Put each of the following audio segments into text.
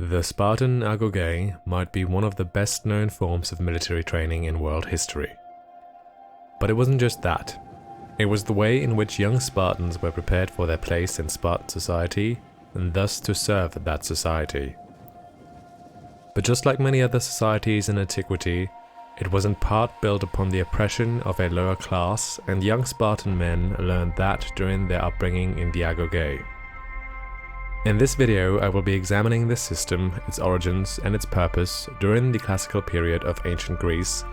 The Spartan Agoge might be one of the best known forms of military training in world history. But it wasn't just that. It was the way in which young Spartans were prepared for their place in Spartan society and thus to serve that society. But just like many other societies in antiquity, it was in part built upon the oppression of a lower class, and young Spartan men learned that during their upbringing in the Agoge. In this video, I will be examining this system, its origins, and its purpose during the classical period of ancient Greece,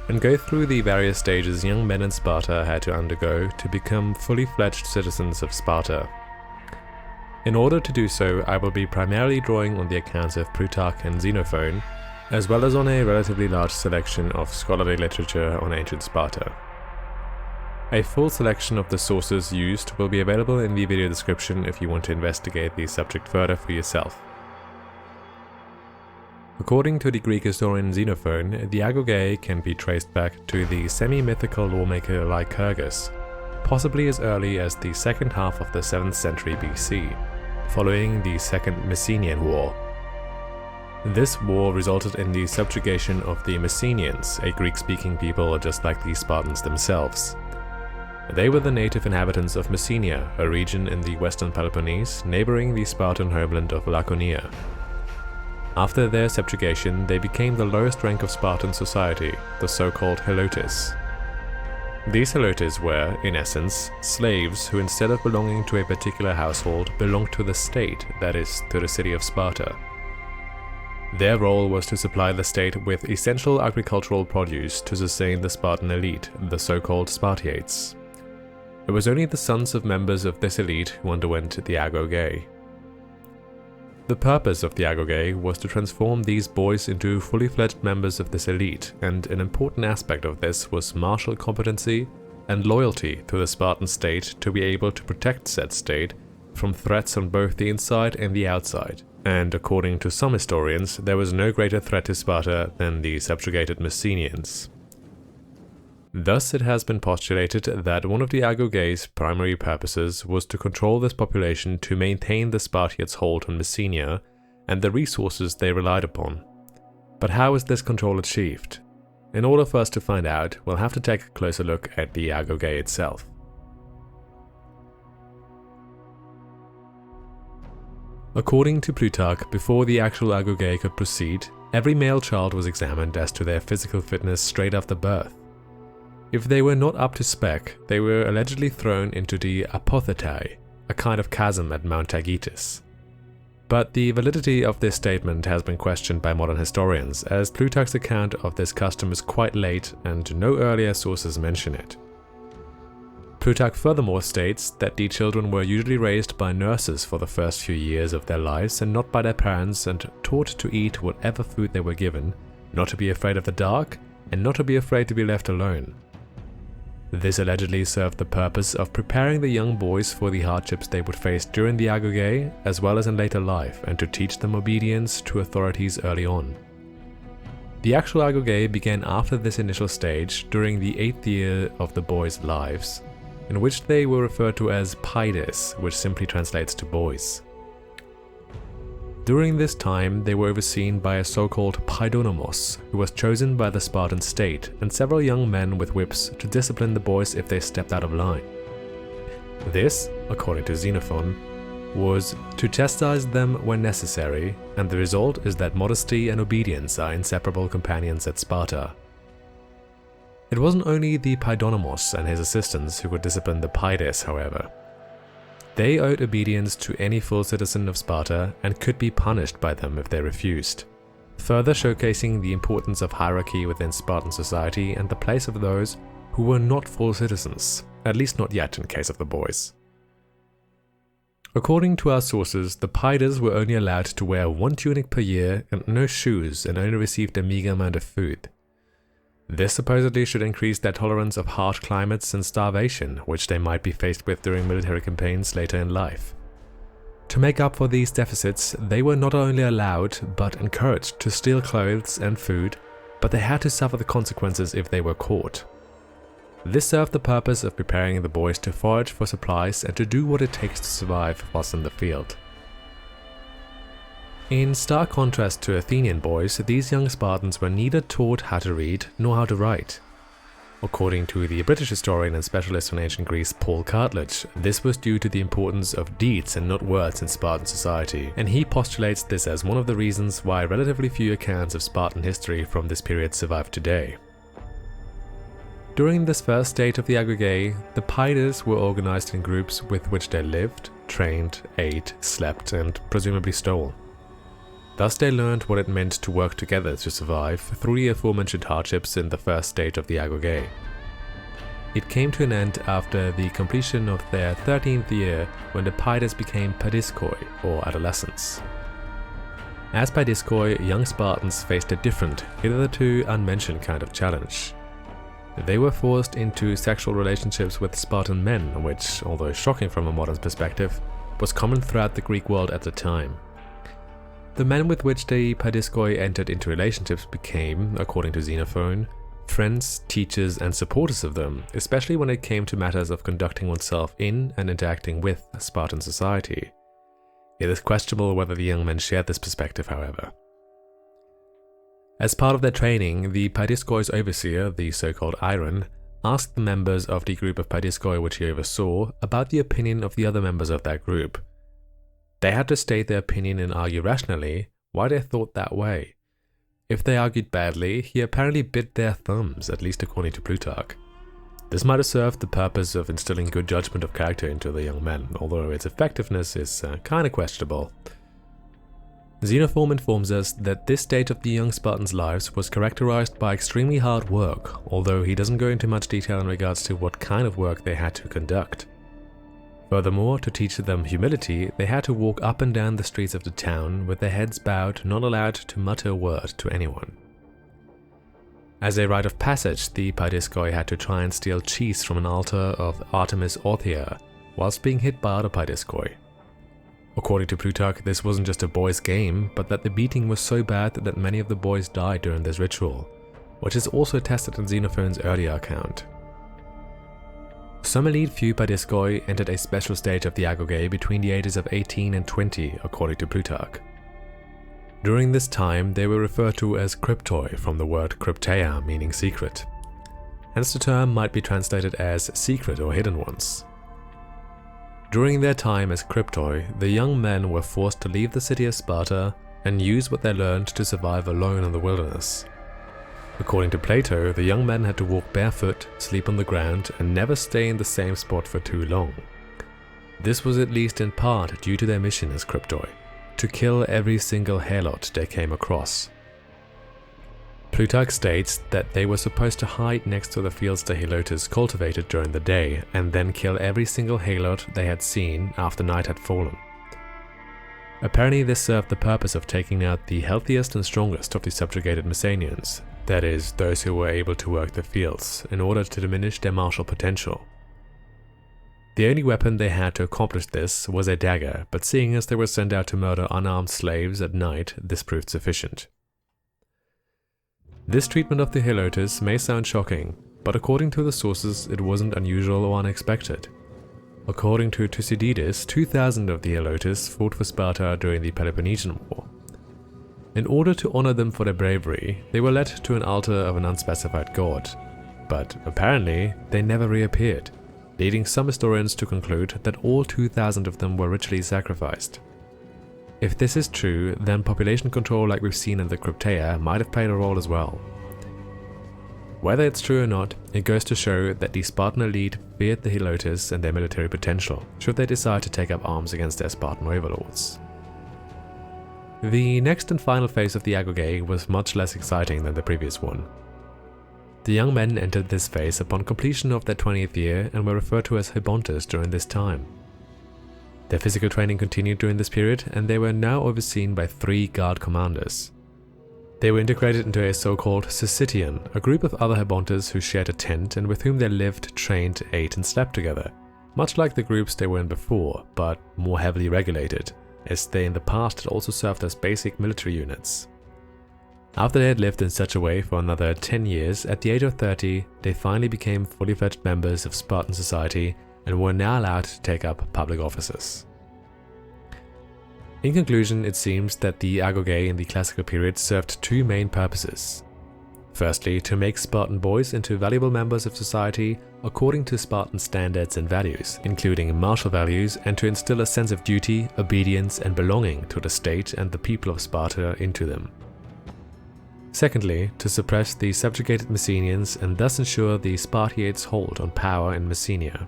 and go through the various stages young men in Sparta had to undergo to become fully fledged citizens of Sparta. In order to do so, I will be primarily drawing on the accounts of Plutarch and Xenophon, as well as on a relatively large selection of scholarly literature on ancient Sparta. A full selection of the sources used will be available in the video description if you want to investigate the subject further for yourself. According to the Greek historian Xenophon, the Agoge can be traced back to the semi-mythical lawmaker Lycurgus, possibly as early as the second half of the 7th century BC, following the Second Messenian War. This war resulted in the subjugation of the Messenians, a Greek-speaking people just like the Spartans themselves. They were the native inhabitants of Messenia, a region in the western Peloponnese, neighboring the Spartan homeland of Laconia. After their subjugation, they became the lowest rank of Spartan society, the so-called helotes. These helotes were, in essence, slaves who instead of belonging to a particular household, belonged to the state, that is, to the city of Sparta. Their role was to supply the state with essential agricultural produce to sustain the Spartan elite, the so-called Spartiates. It was only the sons of members of this elite who underwent the Agoge. The purpose of the Agoge was to transform these boys into fully fledged members of this elite, and an important aspect of this was martial competency and loyalty to the Spartan state to be able to protect said state from threats on both the inside and the outside. And according to some historians, there was no greater threat to Sparta than the subjugated Messenians. Thus, it has been postulated that one of the Agoge's primary purposes was to control this population to maintain the Spartiates' hold on Messenia and the resources they relied upon. But how is this control achieved? In order for us to find out, we'll have to take a closer look at the Agoge itself. According to Plutarch, before the actual Agoge could proceed, every male child was examined as to their physical fitness straight after birth. If they were not up to spec, they were allegedly thrown into the apothetai, a kind of chasm at Mount Taygetus. But the validity of this statement has been questioned by modern historians, as Plutarch's account of this custom is quite late and no earlier sources mention it. Plutarch furthermore states that the children were usually raised by nurses for the first few years of their lives and not by their parents, and taught to eat whatever food they were given, not to be afraid of the dark, and not to be afraid to be left alone. This allegedly served the purpose of preparing the young boys for the hardships they would face during the Agoge as well as in later life, and to teach them obedience to authorities early on. The actual Agoge began after this initial stage, during the 8th year of the boys' lives, in which they were referred to as paides, which simply translates to boys. During this time, they were overseen by a so-called paidonomos, who was chosen by the Spartan state, and several young men with whips to discipline the boys if they stepped out of line. This, according to Xenophon, was to chastise them when necessary, and the result is that modesty and obedience are inseparable companions at Sparta. It wasn't only the paidonomos and his assistants who could discipline the paides, however. They owed obedience to any full citizen of Sparta and could be punished by them if they refused, further showcasing the importance of hierarchy within Spartan society and the place of those who were not full citizens, at least not yet in case of the boys. According to our sources, the paides were only allowed to wear one tunic per year and no shoes, and only received a meager amount of food. This supposedly should increase their tolerance of harsh climates and starvation, which they might be faced with during military campaigns later in life. To make up for these deficits, they were not only allowed, but encouraged to steal clothes and food, but they had to suffer the consequences if they were caught. This served the purpose of preparing the boys to forage for supplies and to do what it takes to survive whilst in the field. In stark contrast to Athenian boys, these young Spartans were neither taught how to read nor how to write. According to the British historian and specialist on ancient Greece Paul Cartledge, this was due to the importance of deeds and not words in Spartan society, and he postulates this as one of the reasons why relatively few accounts of Spartan history from this period survive today. During this first state of the Agoge, the Paides were organized in groups with which they lived, trained, ate, slept, and presumably stole. Thus they learned what it meant to work together to survive through the aforementioned hardships in the first stage of the Agoge. It came to an end after the completion of their 13th year, when the Paides became paidiskoi, or adolescents. As paidiskoi, young Spartans faced a different, hitherto unmentioned kind of challenge. They were forced into sexual relationships with Spartan men, which, although shocking from a modern perspective, was common throughout the Greek world at the time. The men with which the paidiskoi entered into relationships became, according to Xenophon, friends, teachers, and supporters of them, especially when it came to matters of conducting oneself in and interacting with Spartan society. It is questionable whether the young men shared this perspective, however. As part of their training, the paidiskoi's overseer, the so-called Iron, asked the members of the group of paidiskoi which he oversaw about the opinion of the other members of that group. They had to state their opinion and argue rationally why they thought that way. If they argued badly, he apparently bit their thumbs, at least according to Plutarch. This might have served the purpose of instilling good judgment of character into the young men, although its effectiveness is kinda questionable. Xenophon informs us that this stage of the young Spartans' lives was characterized by extremely hard work, although he doesn't go into much detail in regards to what kind of work they had to conduct. Furthermore, to teach them humility, they had to walk up and down the streets of the town with their heads bowed, not allowed to mutter a word to anyone. As a rite of passage, the paidiskoi had to try and steal cheese from an altar of Artemis Orthia, whilst being hit by other paidiskoi. According to Plutarch, this wasn't just a boys' game, but that the beating was so bad that many of the boys died during this ritual, which is also attested in Xenophon's earlier account. Some elite few paidiskoi entered a special stage of the Agoge between the ages of 18 and 20, according to Plutarch. During this time, they were referred to as kryptoi, from the word krypteia, meaning secret. Hence the term might be translated as secret or hidden ones. During their time as kryptoi, the young men were forced to leave the city of Sparta and use what they learned to survive alone in the wilderness. According to Plato, the young men had to walk barefoot, sleep on the ground, and never stay in the same spot for too long. This was at least in part due to their mission as kryptoi, to kill every single helot they came across. Plutarch states that they were supposed to hide next to the fields the helotes cultivated during the day, and then kill every single helot they had seen after night had fallen. Apparently this served the purpose of taking out the healthiest and strongest of the subjugated Messenians, that is, those who were able to work the fields, in order to diminish their martial potential. The only weapon they had to accomplish this was a dagger, but seeing as they were sent out to murder unarmed slaves at night, this proved sufficient. This treatment of the helotes may sound shocking, but according to the sources it wasn't unusual or unexpected. According to Thucydides, 2,000 of the helotes fought for Sparta during the Peloponnesian War. In order to honor them for their bravery, they were led to an altar of an unspecified god, but apparently they never reappeared, leading some historians to conclude that all 2,000 of them were ritually sacrificed. If this is true, then population control like we've seen in the Krypteia might have played a role as well. Whether it's true or not, it goes to show that the Spartan elite feared the helotes and their military potential, should they decide to take up arms against their Spartan overlords. The next and final phase of the Agoge was much less exciting than the previous one. The young men entered this phase upon completion of their 20th year and were referred to as hebontes during this time. Their physical training continued during this period, and they were now overseen by 3 guard commanders. They were integrated into a so-called Syssition, a group of other hebontes who shared a tent and with whom they lived, trained, ate and slept together, much like the groups they were in before, but more heavily regulated, as they in the past had also served as basic military units. After they had lived in such a way for another 10 years, at the age of 30, they finally became fully fledged members of Spartan society and were now allowed to take up public offices. In conclusion, it seems that the Agoge in the classical period served two main purposes. Firstly, to make Spartan boys into valuable members of society according to Spartan standards and values, including martial values, and to instill a sense of duty, obedience, and belonging to the state and the people of Sparta into them. Secondly, to suppress the subjugated Messenians and thus ensure the Spartiates' hold on power in Messenia.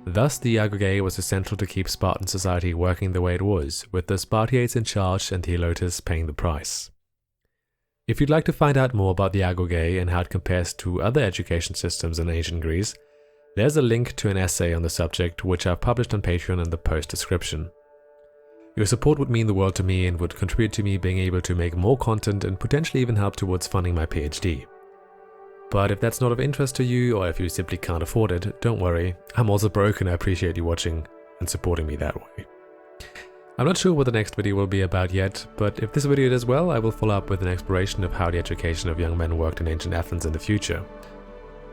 Thus, the Agoge was essential to keep Spartan society working the way it was, with the Spartiates in charge and the Helotes paying the price. If you'd like to find out more about the Agoge and how it compares to other education systems in ancient Greece, there's a link to an essay on the subject which I've published on Patreon in the post description. Your support would mean the world to me and would contribute to me being able to make more content and potentially even help towards funding my PhD. But if that's not of interest to you, or if you simply can't afford it, don't worry, I'm also broke and I appreciate you watching and supporting me that way. I'm not sure what the next video will be about yet, but if this video does well, I will follow up with an exploration of how the education of young men worked in ancient Athens in the future.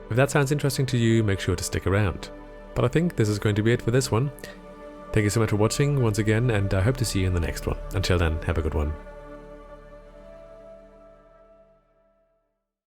If that sounds interesting to you, make sure to stick around. But I think this is going to be it for this one. Thank you so much for watching once again, and I hope to see you in the next one. Until then, have a good one.